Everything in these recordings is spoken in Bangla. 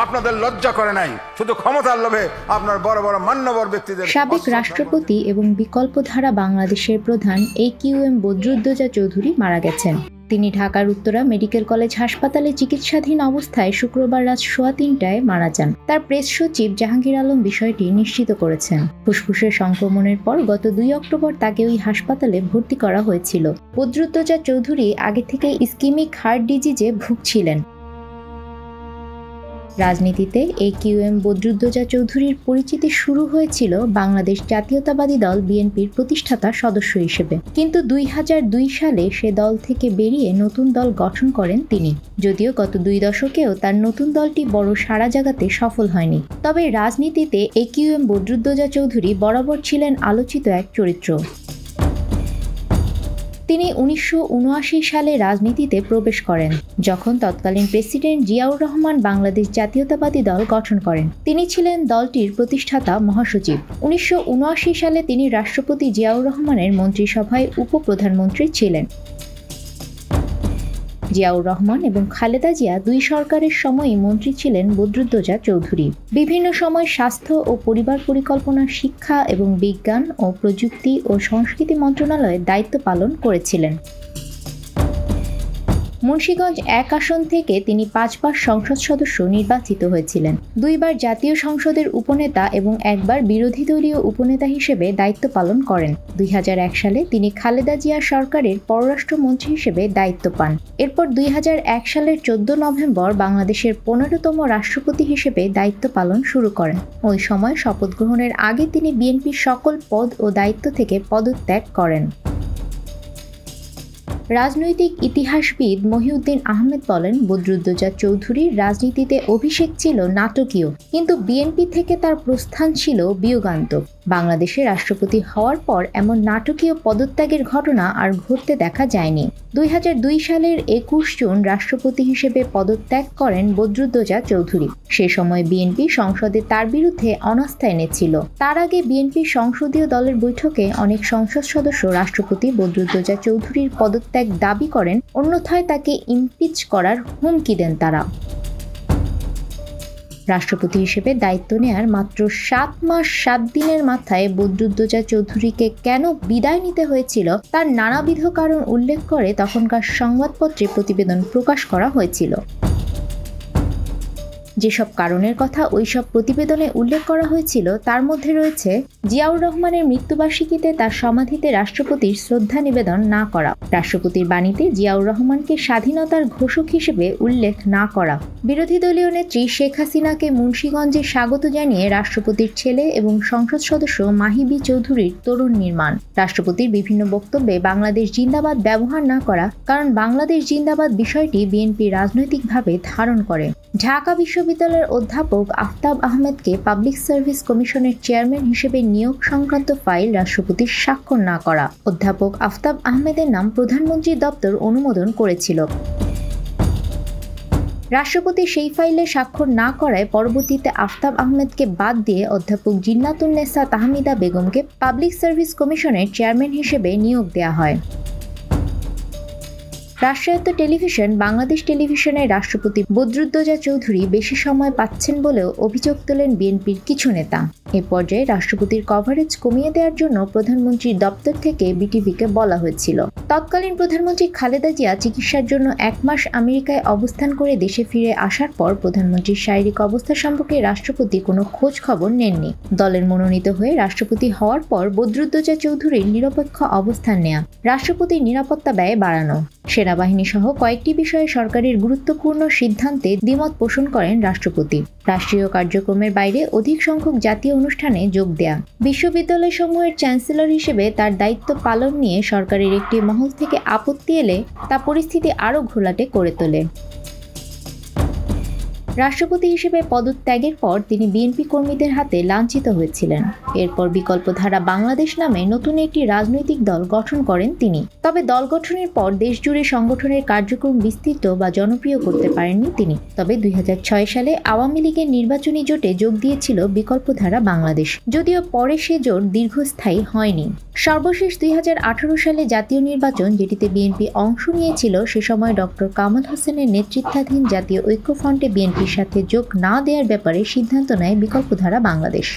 আপনাদের লজ্জা করে নাই শুধু ক্ষমতার লোভে আপনার বড় বড় মান্যবর ব্যক্তিদের। সাবেক রাষ্ট্রপতি এবং বিকল্পধারা বাংলাদেশের প্রধান AQM বদরুদ্দোজা চৌধুরী মারা গেছেন। তিনি ঢাকার উত্তরা মেডিকেল কলেজ হাসপাতালে চিকিৎসাধীন অবস্থায় শুক্রবার রাত 3:15টায় মারা যান। তার প্রেস সচিব জাহাঙ্গীর আলম বিষয়টি নিশ্চিত করেছেন। ফুসফুসের সংক্রমণের পর গত 2 অক্টোবর তাকে ওই হাসপাতালে ভর্তি করা হয়েছিল। বদরুদ্দোজা চৌধুরী আগে থেকে ইসকিমিক হার্ট ডিজিজে ভুগছিলেন। রাজনীতিতে AQM বদরুদ্দোজা চৌধুরীর পরিচিতি শুরু হয়েছিল বাংলাদেশ জাতীয়তাবাদী দল বিএনপির প্রতিষ্ঠাতা সদস্য হিসেবে, কিন্তু 2002 সালে সে দল থেকে বেরিয়ে নতুন দল গঠন করেন তিনি। যদিও গত 2 দশকেও তার নতুন দলটি বড় সাড়া জাগাতে সফল হয়নি। তবে রাজনীতিতে AQM বদরুদ্দোজা চৌধুরী বরাবর ছিলেন আলোচিত এক চরিত্র। তিনি 1979 সালে রাজনীতিতে প্রবেশ করেন, যখন তৎকালীন প্রেসিডেন্ট জিয়াউর রহমান বাংলাদেশ জাতীয়তাবাদী দল গঠন করেন। তিনি ছিলেন দলটির প্রতিষ্ঠাতা মহাসচিব। 1979 সালে তিনি রাষ্ট্রপতি জিয়াউর রহমানের মন্ত্রিসভায় উপপ্রধানমন্ত্রী ছিলেন। জিয়াউর রহমান এবং খালেদা জিয়া 2 সরকারের সময়ই মন্ত্রী ছিলেন বদরুদ্দোজা চৌধুরী। বিভিন্ন সময় স্বাস্থ্য ও পরিবার পরিকল্পনা, শিক্ষা এবং বিজ্ঞান ও প্রযুক্তি ও সংস্কৃতি মন্ত্রণালয়ে দায়িত্ব পালন করেছিলেন। মুন্সিগঞ্জ 1 আসন থেকে তিনি 5 বার সংসদ সদস্য নির্বাচিত হয়েছিলেন। 2 বার জাতীয় সংসদের উপনেতা এবং 1 বার বিরোধী দলীয় উপনেতা হিসেবে দায়িত্ব পালন করেন। 2001 সালে তিনি খালেদা জিয়া সরকারের পররাষ্ট্রমন্ত্রী হিসেবে দায়িত্ব পান। এরপর 2001 সালের 14 নভেম্বর বাংলাদেশের 15তম রাষ্ট্রপতি হিসেবে দায়িত্ব পালন শুরু করেন। ওই সময় শপথ গ্রহণের আগে তিনি বিএনপির সকল পদ ও দায়িত্ব থেকে পদত্যাগ করেন। রাজনৈতিক ইতিহাসবিদ মহিউদ্দিন আহমেদ বলেন, বদরুদ্দোজা চৌধুরীর রাজনীতিতে অভিষেক ছিল নাটকীয়, কিন্তু বিএনপি থেকে তার প্রস্থান ছিল বিয়োগান্তক। বাংলাদেশের রাষ্ট্রপতি হওয়ার পর এমন নাটকীয় পদত্যাগের ঘটনা আর ঘটতে দেখা যায়নি। 2002 সালের 21 জুন রাষ্ট্রপতি হিসেবে পদত্যাগ করেন বদরুদ্দোজা চৌধুরী। সে সময় বিএনপি সংসদে তার বিরুদ্ধে অনাস্থা এনেছিল। তার আগে বিএনপির সংসদীয় দলের বৈঠকে অনেক সংসদ সদস্য রাষ্ট্রপতি বদরুদ্দোজা চৌধুরীর পদত্যাগ দাবি করেন, অন্যথায় তাকে ইমপিচ করার হুমকি দেন তারা। রাষ্ট্রপতি হিসেবে দায়িত্ব নেয়ার মাত্র 7 মাস 7 দিনের মাথায় বদরুদ্দোজা চৌধুরীকে কেন বিদায় নিতে হয়েছিল তার নানাবিধ কারণ উল্লেখ করে তখনকার সংবাদপত্রে প্রতিবেদন প্রকাশ করা হয়েছিল। যেসব কারণের কথা ওইসব প্রতিবেদনে উল্লেখ করা হয়েছিল তার মধ্যে রয়েছে জিয়াউর রহমানের মৃত্যুবার্ষিকীতে তার সমাধিতে রাষ্ট্রপতির শ্রদ্ধা নিবেদন না করা, রাষ্ট্রপতির বাণীতে জিয়াউর রহমানকে স্বাধীনতার ঘোষক হিসেবে উল্লেখ না করা, বিরোধী দলীয় নেত্রী শেখ হাসিনাকে মুন্সিগঞ্জে স্বাগত জানিয়ে রাষ্ট্রপতির ছেলে এবং সংসদ সদস্য মাহিবি চৌধুরীর তোরণ নির্মাণ, রাষ্ট্রপতির বিভিন্ন বক্তব্যে বাংলাদেশ জিন্দাবাদ ব্যবহার না করা, কারণ বাংলাদেশ জিন্দাবাদ বিষয়টি বিএনপি রাজনৈতিকভাবে ধারণ করে, ঢাকা বিশ্ববিদ্যালয়ের অধ্যাপক আফতাব আহমেদকে পাবলিক সার্ভিস কমিশনের চেয়ারম্যান হিসেবে নিয়োগ সংক্রান্ত ফাইল রাষ্ট্রপতির স্বাক্ষর না করা। অধ্যাপক আফতাব আহমেদের নাম প্রধানমন্ত্রীর দপ্তর অনুমোদন করেছিল। রাষ্ট্রপতি সেই ফাইলে স্বাক্ষর না করায় পরবর্তীতে আফতাব আহমেদকে বাদ দিয়ে অধ্যাপক জিন্নাতুন্নেসা তাহমিদা বেগমকে পাবলিক সার্ভিস কমিশনের চেয়ারম্যান হিসেবে নিয়োগ দেওয়া হয়। রাষ্ট্রায়ত্ত টেলিভিশন বাংলাদেশ টেলিভিশনের রাষ্ট্রপতি বদরুদ্দোজা চৌধুরী বেশি সময় পাচ্ছেন বলেও অভিযোগ তোলেন বিএনপির কিছু নেতা। এ পর্যায়ে রাষ্ট্রপতির কভারেজ কমিয়ে দেওয়ার জন্য প্রধানমন্ত্রীর দপ্তর থেকে বিটিভিকে বলা হয়েছিল। তৎকালীন প্রধানমন্ত্রী খালেদা জিয়া চিকিৎসার জন্য 1 মাস আমেরিকায় অবস্থান করে দেশে ফিরে আসার পর প্রধানমন্ত্রীর শারীরিক অবস্থা সম্পর্কে রাষ্ট্রপতি কোনো খোঁজ খবর নেননি। দলের মনোনীত হয়ে রাষ্ট্রপতি হওয়ার পর বদরুদ্দোজা চৌধুরীর নিরপেক্ষ অবস্থান নেয়া, রাষ্ট্রপতির নিরাপত্তা ব্যয় বাড়ানো, সেনাবাহিনী সহ কয়েকটি বিষয়ে সরকারের গুরুত্বপূর্ণ সিদ্ধান্তে দ্বিমত পোষণ করেন রাষ্ট্রপতি, রাষ্ট্রীয় কার্যক্রমের বাইরে অধিক সংখ্যক জাতীয় অনুষ্ঠানে যোগ দেয়া, বিশ্ববিদ্যালয়সমূহের চ্যান্সেলর হিসেবে তার দায়িত্ব পালন নিয়ে সরকারের একটি মহল থেকে আপত্তি এলে তা পরিস্থিতি আরও ঘোলাটে করে তোলে। রাষ্ট্রপতি হিসেবে পদত্যাগের পর তিনি বিএনপি কর্মীদের হাতে লাঞ্ছিত হয়েছিলেন। এরপর বিকল্পধারা বাংলাদেশ নামে নতুন একটি রাজনৈতিক দল গঠন করেন তিনি। তবে দল গঠনের পর দেশজুড়ে সংগঠনের কার্যক্রম বিস্তৃত বা জনপ্রিয় করতে পারেননি তিনি। তবে 2006 সালে আওয়ামী লীগের নির্বাচনী জোটে যোগ দিয়েছিল বিকল্পধারা বাংলাদেশ, যদিও পরে সে জোট দীর্ঘস্থায়ী হয়নি। সর্বশেষ 2018 সালে জাতীয় নির্বাচন, যেটিতে বিএনপি অংশ নিয়েছিল, সে সময় ডক্টর কামাল হোসেনের নেতৃত্বাধীন জাতীয় ঐক্যফ্রন্টে বিএনপি বিএনপির সাথে যোগ না দেওয়ার ব্যাপারে সিদ্ধান্ত নেয় বিকল্পধারা বাংলাদেশ।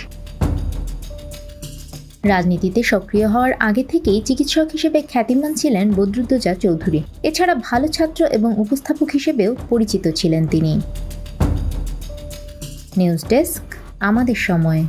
রাজনীতিতে সক্রিয় হওয়ার আগে থেকেই চিকিৎসক হিসেবে খ্যাতিমান ছিলেন বদরুদ্দোজা চৌধুরী। এছাড়া ভালো ছাত্র এবং উপস্থাপক হিসেবেও পরিচিত ছিলেন তিনি। নিউজ ডেস্ক, আমাদের সময়।